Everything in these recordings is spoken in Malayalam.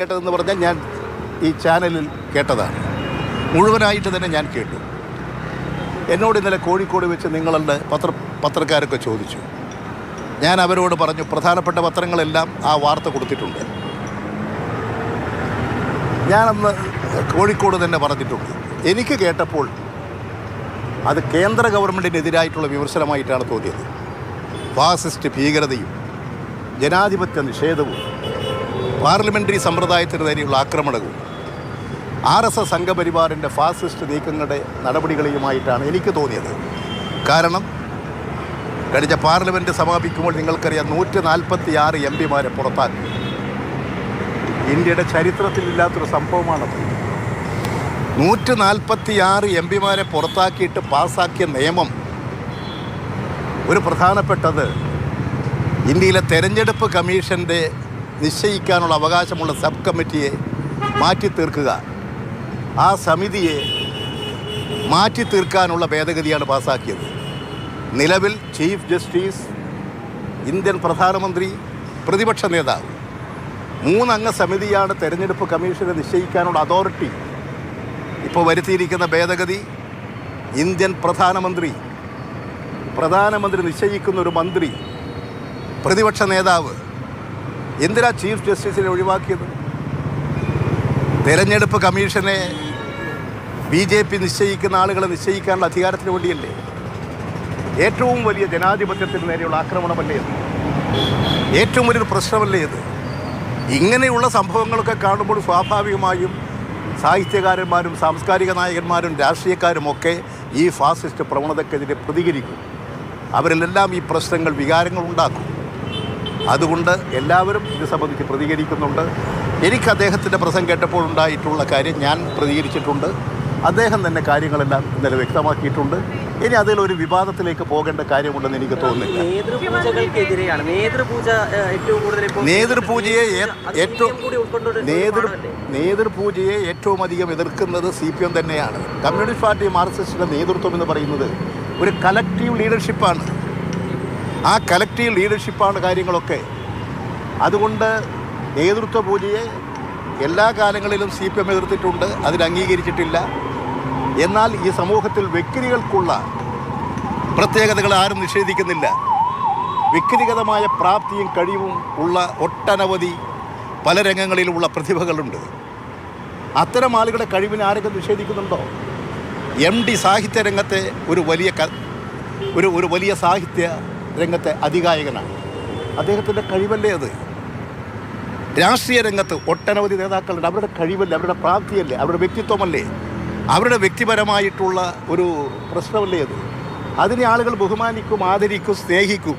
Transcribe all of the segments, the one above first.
കേട്ടതെന്ന് പറഞ്ഞാൽ ഞാൻ ഈ ചാനലിൽ കേട്ടതാണ്. മുഴുവനായിട്ട് തന്നെ ഞാൻ കേട്ടു. എന്നോട് ഇന്നലെ കോഴിക്കോട് വെച്ച് നിങ്ങളുടെ പത്രക്കാരൊക്കെ ചോദിച്ചു. ഞാൻ അവരോട് പറഞ്ഞു, പ്രധാനപ്പെട്ട പത്രങ്ങളെല്ലാം ആ വാർത്ത കൊടുത്തിട്ടുണ്ട്. ഞാനന്ന് കോഴിക്കോട് തന്നെ പറഞ്ഞിട്ടുണ്ട്. എനിക്ക് കേട്ടപ്പോൾ അത് കേന്ദ്ര ഗവൺമെൻറ്റിനെതിരായിട്ടുള്ള വിമർശനമായിട്ടാണ് തോന്നിയത്. ഫാസിസ്റ്റ് ഭീകരതയും ജനാധിപത്യ നിഷേധവും പാർലമെൻ്ററി സമ്പ്രദായത്തിന് നേരെയുള്ള ആക്രമണവും RSS സംഘപരിവാറിൻ്റെ ഫാസിസ്റ്റ് നീക്കങ്ങളുടെ നടപടികളുമായിട്ടാണ് എനിക്ക് തോന്നിയത്. കാരണം കഴിഞ്ഞ പാർലമെൻറ്റ് സമാപിക്കുമ്പോൾ നിങ്ങൾക്കറിയാം 146 MPമാരെ പുറത്താക്കി. ഇന്ത്യയുടെ ചരിത്രത്തിലില്ലാത്തൊരു സംഭവമാണത്. 146 MPമാരെ പുറത്താക്കിയിട്ട് പാസ്സാക്കിയ നിയമം ഒരു പ്രധാനപ്പെട്ടത് ഇന്ത്യയിലെ തെരഞ്ഞെടുപ്പ് കമ്മീഷൻ്റെ നിശ്ചയിക്കാനുള്ള അവകാശമുള്ള സബ് കമ്മിറ്റിയെ മാറ്റി തീർക്കുക, ആ സമിതിയെ മാറ്റി തീർക്കാനുള്ള ഭേദഗതിയാണ് പാസ്സാക്കിയത്. നിലവിൽ ചീഫ് ജസ്റ്റിസ്, ഇന്ത്യൻ പ്രധാനമന്ത്രി, പ്രതിപക്ഷ നേതാവ് 3 അംഗ സമിതിയാണ് തെരഞ്ഞെടുപ്പ് കമ്മീഷനെ നിശ്ചയിക്കാനുള്ള അതോറിറ്റി. ഇപ്പോൾ വരുത്തിയിരിക്കുന്ന ഭേദഗതി ഇന്ത്യൻ പ്രധാനമന്ത്രി നിശ്ചയിക്കുന്ന ഒരു മന്ത്രി, പ്രതിപക്ഷ നേതാവ്. എന്തിനാ ചീഫ് ജസ്റ്റിസിനെ ഒഴിവാക്കിയത്? തെരഞ്ഞെടുപ്പ് കമ്മീഷനെ BJP നിശ്ചയിക്കുന്ന ആളുകളെ നിശ്ചയിക്കാനുള്ള അധികാരത്തിന് വേണ്ടിയല്ലേ? ഏറ്റവും വലിയ ജനാധിപത്യത്തിന് നേരെയുള്ള ആക്രമണമല്ലേ ഇത്? ഏറ്റവും വലിയൊരു പ്രശ്നമല്ലേ ഇത്? ഇങ്ങനെയുള്ള സംഭവങ്ങളൊക്കെ കാണുമ്പോൾ സ്വാഭാവികമായും സാഹിത്യകാരന്മാരും സാംസ്കാരിക നായകന്മാരും രാഷ്ട്രീയക്കാരുമൊക്കെ ഈ ഫാസിസ്റ്റ് പ്രവണതയ്ക്കെതിരെ പ്രതികരിക്കും. അവരിലെല്ലാം ഈ പ്രശ്നങ്ങൾ, വികാരങ്ങൾ ഉണ്ടാക്കും. അതുകൊണ്ട് എല്ലാവരും ഇത് സംബന്ധിച്ച് പ്രതികരിക്കുന്നുണ്ട്. എനിക്ക് അദ്ദേഹത്തിൻ്റെ പ്രസംഗം കേട്ടപ്പോൾ ഉണ്ടായിട്ടുള്ള കാര്യം ഞാൻ പ്രതികരിച്ചിട്ടുണ്ട്. അദ്ദേഹം തന്നെ കാര്യങ്ങളെല്ലാം ഇന്നലെ വ്യക്തമാക്കിയിട്ടുണ്ട്. ഇനി അതിലൊരു വിവാദത്തിലേക്ക് പോകേണ്ട കാര്യമുണ്ടെന്ന് എനിക്ക് തോന്നുന്നില്ല. നേതൃപൂജയെ ഏറ്റവും അധികം എതിർക്കുന്നത് CPM തന്നെയാണ്. കമ്മ്യൂണിസ്റ്റ് പാർട്ടി മാർക്സിസ്റ്റിൻ്റെ നേതൃത്വം എന്ന് പറയുന്നത് ഒരു കലക്റ്റീവ് ലീഡർഷിപ്പാണ്. ആ കലക്റ്റീവ് ലീഡർഷിപ്പാണ് കാര്യങ്ങളൊക്കെ. അതുകൊണ്ട് നേതൃത്വ പൂജയെ എല്ലാ കാലങ്ങളിലും CPM എതിർത്തിട്ടുണ്ട്, അതിൽ അംഗീകരിച്ചിട്ടില്ല. എന്നാൽ ഈ സമൂഹത്തിൽ വ്യക്തികൾക്കുള്ള പ്രത്യേകതകൾ ആരും നിഷേധിക്കുന്നില്ല. വ്യക്തിഗതമായ പ്രാപ്തിയും കഴിവും ഉള്ള ഒട്ടനവധി പല രംഗങ്ങളിലുമുള്ള പ്രതിഭകളുണ്ട്. അത്തരം ആളുകളുടെ കഴിവിനെ ആരെങ്കിലും നിഷേധിക്കുന്നുണ്ടോ? MD സാഹിത്യ രംഗത്തെ ഒരു വലിയ സാഹിത്യ രംഗത്തെ അതികായകനാണ്. അദ്ദേഹത്തിൻ്റെ കഴിവല്ലേ അത്? രാഷ്ട്രീയ രംഗത്ത് ഒട്ടനവധി നേതാക്കളുണ്ട്. അവരുടെ കഴിവല്ലേ, അവരുടെ പ്രാപ്തിയല്ലേ, അവരുടെ വ്യക്തിത്വമല്ലേ, അവരുടെ വ്യക്തിപരമായിട്ടുള്ള ഒരു പ്രശ്നമല്ലേ അത്? അതിനെ ആളുകൾ ബഹുമാനിക്കും, ആദരിക്കും, സ്നേഹിക്കും.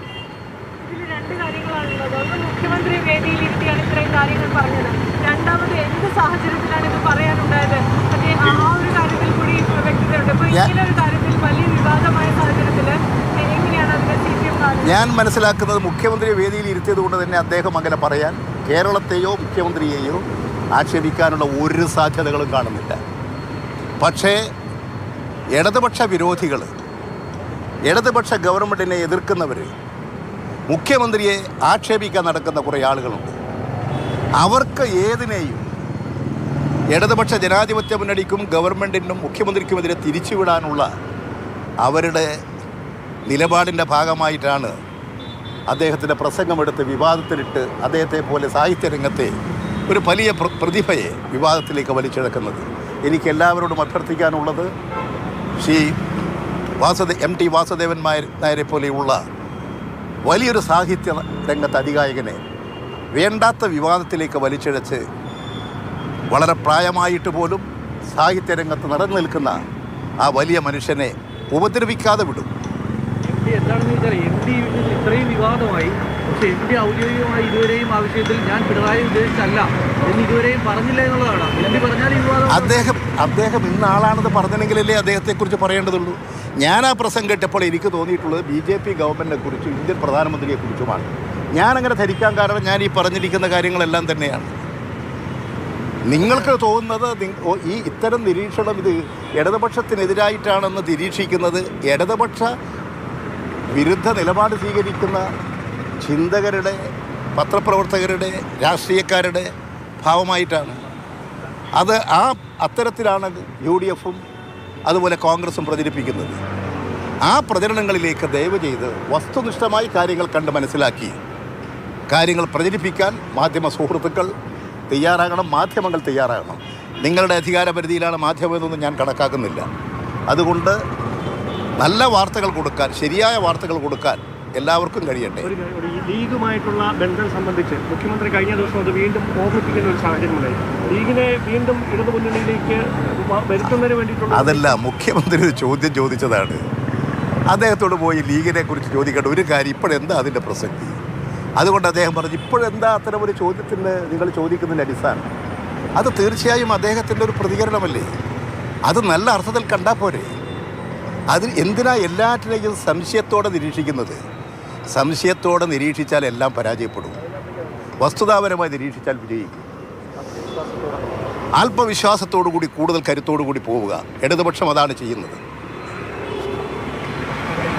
മുഖ്യമന്ത്രി വേദിയിലിരുത്തിയാണ് ഇത്രയും കാര്യങ്ങൾ പറഞ്ഞത്. രണ്ടാമത് എന്ത് സാഹചര്യത്തിലാണ് ഇത് പറയാനുണ്ടായത്? ആ ഒരു കാര്യത്തിൽ കൂടി വ്യക്തതയുണ്ട്. ഇപ്പോൾ ഇങ്ങനെ ഒരു കാര്യത്തിൽ വലിയ വിവാദമായ സാഹചര്യത്തിൽ എങ്ങനെയാണ് അതിനെ CPM കാണുന്നത്? ഞാൻ മനസ്സിലാക്കുന്നത് മുഖ്യമന്ത്രിയെ വേദിയിൽ ഇരുത്തിയത് കൊണ്ട് തന്നെ അദ്ദേഹം അങ്ങനെ പറയാൻ കേരളത്തെയോ മുഖ്യമന്ത്രിയെയോ ആക്ഷേപിക്കാനുള്ള ഒരു സാധ്യതകളും കാണുന്നില്ല. പക്ഷേ ഇടതുപക്ഷ വിരോധികൾ, ഇടതുപക്ഷ ഗവൺമെൻറ്റിനെ എതിർക്കുന്നവർ, മുഖ്യമന്ത്രിയെ ആക്ഷേപിക്കാൻ നടക്കുന്ന കുറേ ആളുകളുണ്ട്. അവർക്ക് ഏതിനെയും ഇടതുപക്ഷ ജനാധിപത്യ മുന്നണിക്കും ഗവൺമെൻറ്റിനും മുഖ്യമന്ത്രിക്കുമെതിരെ തിരിച്ചുവിടാനുള്ള അവരുടെ നിലപാടിൻ്റെ ഭാഗമായിട്ടാണ് അദ്ദേഹത്തിൻ്റെ പ്രസംഗമെടുത്ത് വിവാദത്തിലിട്ട് അദ്ദേഹത്തെ പോലെ സാഹിത്യരംഗത്തെ ഒരു വലിയ പ്രതിഭയെ വിവാദത്തിലേക്ക് വലിച്ചിഴക്കുന്നത്. എനിക്ക് എല്ലാവരോടും അഭ്യർത്ഥിക്കാനുള്ളത്, ശ്രീ MT വാസുദേവൻ നായരെ പോലെയുള്ള വലിയൊരു സാഹിത്യ രംഗത്തെ അതികായകനെ വേണ്ടാത്ത വിവാദത്തിലേക്ക് വലിച്ചിഴച്ച് വളരെ പ്രായമായിട്ട് പോലും സാഹിത്യരംഗത്ത് നടന്നു നിൽക്കുന്ന ആ വലിയ മനുഷ്യനെ ഉപദ്രവിക്കാതെ വിടും. എന്താണെന്ന് വെച്ചാൽ MD ഇത്രയും വിവാദമായി, പക്ഷേ MD ഔദ്യോഗികമായി ഇതുവരെയും ആ വിഷയത്തിൽ ഞാൻ പിണറായി ഉദ്ദേശിച്ചല്ല എന്ന് ഇതുവരെയും പറഞ്ഞില്ല എന്നുള്ളതാണ്. MD പറഞ്ഞാൽ ഈ വിവാദം അദ്ദേഹം ഇന്ന ആളാണെന്ന് പറഞ്ഞെങ്കിലല്ലേ അദ്ദേഹത്തെക്കുറിച്ച് പറയേണ്ടതുള്ളൂ. ഞാൻ ആ പ്രസംഗം കേട്ടപ്പോൾ എനിക്ക് തോന്നിയിട്ടുള്ളത് BJP ഗവൺമെൻറ്റിനെ കുറിച്ചും ഇന്ത്യൻ പ്രധാനമന്ത്രിയെക്കുറിച്ചുമാണ്. ഞാനങ്ങനെ ധരിക്കാൻ കാരണം ഞാൻ ഈ പറഞ്ഞിരിക്കുന്ന കാര്യങ്ങളെല്ലാം തന്നെയാണ്. നിങ്ങൾക്ക് തോന്നുന്നത് ഈ ഇത്തരം നിരീക്ഷണം ഇത് ഇടതുപക്ഷത്തിനെതിരായിട്ടാണെന്ന് നിരീക്ഷിക്കുന്നത് ഇടതുപക്ഷ വിരുദ്ധ നിലപാട് സ്വീകരിക്കുന്ന ചിന്തകരുടെ, പത്രപ്രവർത്തകരുടെ, രാഷ്ട്രീയക്കാരുടെ ഭാവമായിട്ടാണ്. അത് അത്തരത്തിലാണ് UDFും അതുപോലെ കോൺഗ്രസും പ്രചരിപ്പിക്കുന്നത്. ആ പ്രചരണങ്ങളിലേക്ക് ദയവ് ചെയ്ത് വസ്തുനിഷ്ഠമായി കാര്യങ്ങൾ കണ്ട് മനസ്സിലാക്കി കാര്യങ്ങൾ പ്രചരിപ്പിക്കാൻ മാധ്യമ സുഹൃത്തുക്കൾ തയ്യാറാകണം, മാധ്യമങ്ങൾ തയ്യാറാകണം. നിങ്ങളുടെ അധികാരപരിധിയിലാണ് മാധ്യമം എന്നൊന്നും ഞാൻ കണക്കാക്കുന്നില്ല. അതുകൊണ്ട് നല്ല വാർത്തകൾ കൊടുക്കാൻ, ശരിയായ വാർത്തകൾ കൊടുക്കാൻ എല്ലാവർക്കും കഴിയട്ടെ. ഒരു ലീഗുമായിട്ടുള്ള ബന്ധം സംബന്ധിച്ച് മുഖ്യമന്ത്രി കഴിഞ്ഞ ദിവസം അത് വീണ്ടും ഓർമ്മിപ്പിക്കുന്ന ഒരു സാഹചര്യമുണ്ടായി. ലീഗിനെ വീണ്ടും ഇടതുമുന്നണിയിലേക്ക് വരുത്തുന്നതിന് വേണ്ടിയിട്ടുള്ള അതല്ല, മുഖ്യമന്ത്രി ഒരു ചോദ്യം ചോദിച്ചതാണ്. അദ്ദേഹത്തോട് പോയി ലീഗിനെ കുറിച്ച് ചോദിക്കേണ്ട ഒരു കാര്യം ഇപ്പോഴെന്താ അതിൻ്റെ പ്രസക്തി? അതുകൊണ്ട് അദ്ദേഹം പറഞ്ഞു, ഇപ്പോഴെന്താ അത്തരം ഒരു ചോദ്യത്തിന് നിങ്ങൾ ചോദിക്കുന്നതിൻ്റെ അടിസ്ഥാനം? അത് തീർച്ചയായും അദ്ദേഹത്തിൻ്റെ ഒരു പ്രതികരണമല്ലേ? അത് നല്ല അർത്ഥത്തിൽ കണ്ടാൽ പോരെ. അതിൽ എന്തിനാ എല്ലാറ്റിനെയും സംശയത്തോടെ നിരീക്ഷിക്കുന്നത്? സംശയത്തോടെ നിരീക്ഷിച്ചാൽ എല്ലാം പരാജയപ്പെടും. വസ്തുതാപരമായി നിരീക്ഷിച്ചാൽ വിജയിക്കും. ആത്മവിശ്വാസത്തോടു കൂടി, കൂടുതൽ കരുത്തോടു കൂടി പോവുക. ഇടതുപക്ഷം അതാണ് ചെയ്യുന്നത്.